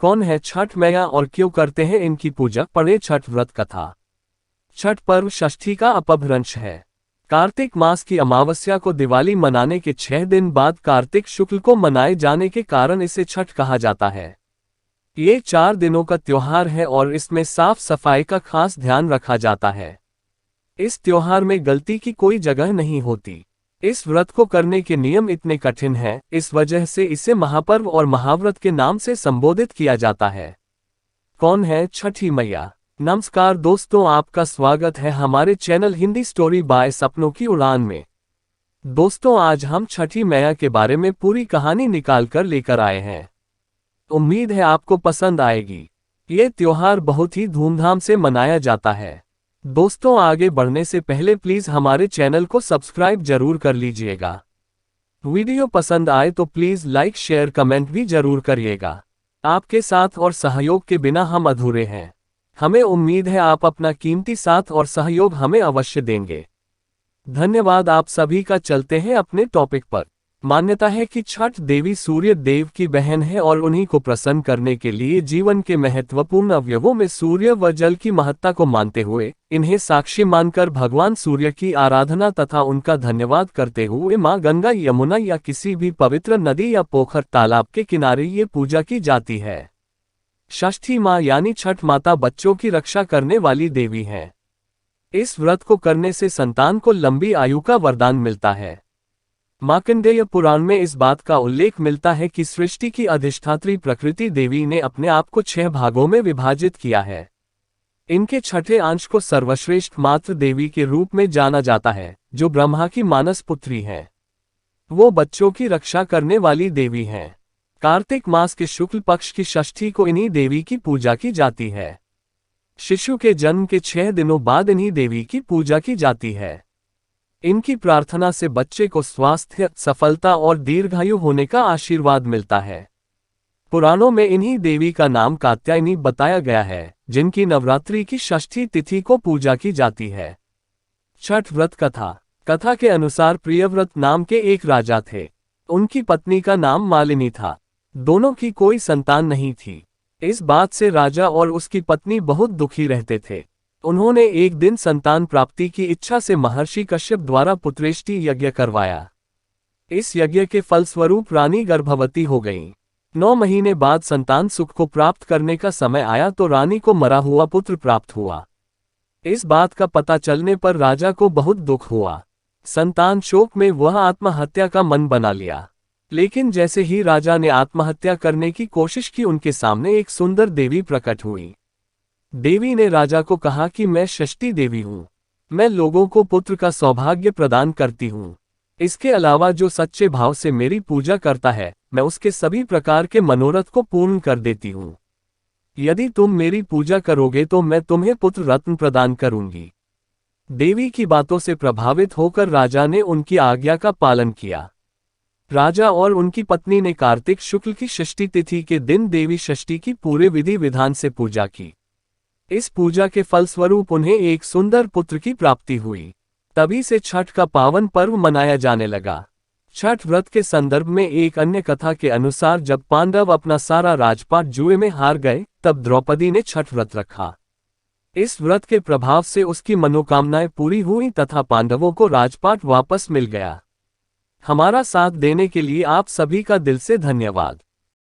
कौन है छठ मैया और क्यों करते हैं इनकी पूजा? पढ़े छठ व्रत कथा। छठ पर्व षष्ठी का अपभ्रंश है। कार्तिक मास की अमावस्या को दिवाली मनाने के 6 दिन बाद कार्तिक शुक्ल को मनाए जाने के कारण इसे छठ कहा जाता है। ये 4 दिनों का त्योहार है और इसमें साफ सफाई का खास ध्यान रखा जाता है। इस त्योहार में गलती की कोई जगह नहीं होती। इस व्रत को करने के नियम इतने कठिन हैं, इस वजह से इसे महापर्व और महाव्रत के नाम से संबोधित किया जाता है। कौन है छठी मैया? नमस्कार दोस्तों, आपका स्वागत है हमारे चैनल हिंदी स्टोरी बाय सपनों की उड़ान में। दोस्तों, आज हम छठी मैया के बारे में पूरी कहानी निकाल कर लेकर आए हैं। उम्मीद है आपको पसंद आएगी। ये त्योहार बहुत ही धूमधाम से मनाया जाता है। दोस्तों, आगे बढ़ने से पहले प्लीज हमारे चैनल को सब्सक्राइब जरूर कर लीजिएगा। वीडियो पसंद आए तो प्लीज लाइक शेयर कमेंट भी जरूर करिएगा। आपके साथ और सहयोग के बिना हम अधूरे हैं। हमें उम्मीद है आप अपना कीमती साथ और सहयोग हमें अवश्य देंगे। धन्यवाद आप सभी का। चलते हैं अपने टॉपिक पर। मान्यता है कि छठ देवी सूर्य देव की बहन है और उन्हीं को प्रसन्न करने के लिए जीवन के महत्वपूर्ण अवयवों में सूर्य व जल की महत्ता को मानते हुए इन्हें साक्षी मानकर भगवान सूर्य की आराधना तथा उनका धन्यवाद करते हुए मां गंगा, यमुना या किसी भी पवित्र नदी या पोखर तालाब के किनारे ये पूजा की जाती है। षष्ठी मां यानी छठ माता बच्चों की रक्षा करने वाली देवी है। इस व्रत को करने से संतान को लंबी आयु का वरदान मिलता है। मार्कंडेय पुराण में इस बात का उल्लेख मिलता है कि सृष्टि की अधिष्ठात्री प्रकृति देवी ने अपने आप को 6 भागों में विभाजित किया है। इनके छठे अंश को सर्वश्रेष्ठ मातृ देवी के रूप में जाना जाता है, जो ब्रह्मा की मानस पुत्री है। वो बच्चों की रक्षा करने वाली देवी हैं। कार्तिक मास के शुक्ल पक्ष की षष्ठी को इन्हीं देवी की पूजा की जाती है। शिशु के जन्म के 6 दिनों बाद इन्हीं देवी की पूजा की जाती है। इनकी प्रार्थना से बच्चे को स्वास्थ्य, सफलता और दीर्घायु होने का आशीर्वाद मिलता है। पुराणों में इन्हीं देवी का नाम कात्यायनी बताया गया है, जिनकी नवरात्रि की षष्ठी तिथि को पूजा की जाती है। छठ व्रत कथा। कथा के अनुसार प्रियव्रत नाम के एक राजा थे। उनकी पत्नी का नाम मालिनी था। दोनों की कोई संतान नहीं थी। इस बात से राजा और उसकी पत्नी बहुत दुखी रहते थे। उन्होंने एक दिन संतान प्राप्ति की इच्छा से महर्षि कश्यप द्वारा पुत्रेष्टि यज्ञ करवाया। इस यज्ञ के फलस्वरूप रानी गर्भवती हो गईं। 9 महीने बाद संतान सुख को प्राप्त करने का समय आया तो रानी को मरा हुआ पुत्र प्राप्त हुआ। इस बात का पता चलने पर राजा को बहुत दुख हुआ। संतान शोक में वह आत्महत्या का मन बना लिया। लेकिन जैसे ही राजा ने आत्महत्या करने की कोशिश की, उनके सामने एक सुंदर देवी प्रकट हुई। देवी ने राजा को कहा कि मैं षष्ठी देवी हूँ। मैं लोगों को पुत्र का सौभाग्य प्रदान करती हूँ। इसके अलावा जो सच्चे भाव से मेरी पूजा करता है, मैं उसके सभी प्रकार के मनोरथ को पूर्ण कर देती हूँ। यदि तुम मेरी पूजा करोगे तो मैं तुम्हें पुत्र रत्न प्रदान करूंगी। देवी की बातों से प्रभावित होकर राजा ने उनकी आज्ञा का पालन किया। राजा और उनकी पत्नी ने कार्तिक शुक्ल की षष्ठी तिथि के दिन देवी षष्ठी की पूरे विधि विधान से पूजा की। इस पूजा के फलस्वरूप उन्हें एक सुंदर पुत्र की प्राप्ति हुई। तभी से छठ का पावन पर्व मनाया जाने लगा। छठ व्रत के संदर्भ में एक अन्य कथा के अनुसार जब पांडव अपना सारा राजपाट जुए में हार गए, तब द्रौपदी ने छठ व्रत रखा। इस व्रत के प्रभाव से उसकी मनोकामनाएं पूरी हुई तथा पांडवों को राजपाट वापस मिल गया। हमारा साथ देने के लिए आप सभी का दिल से धन्यवाद।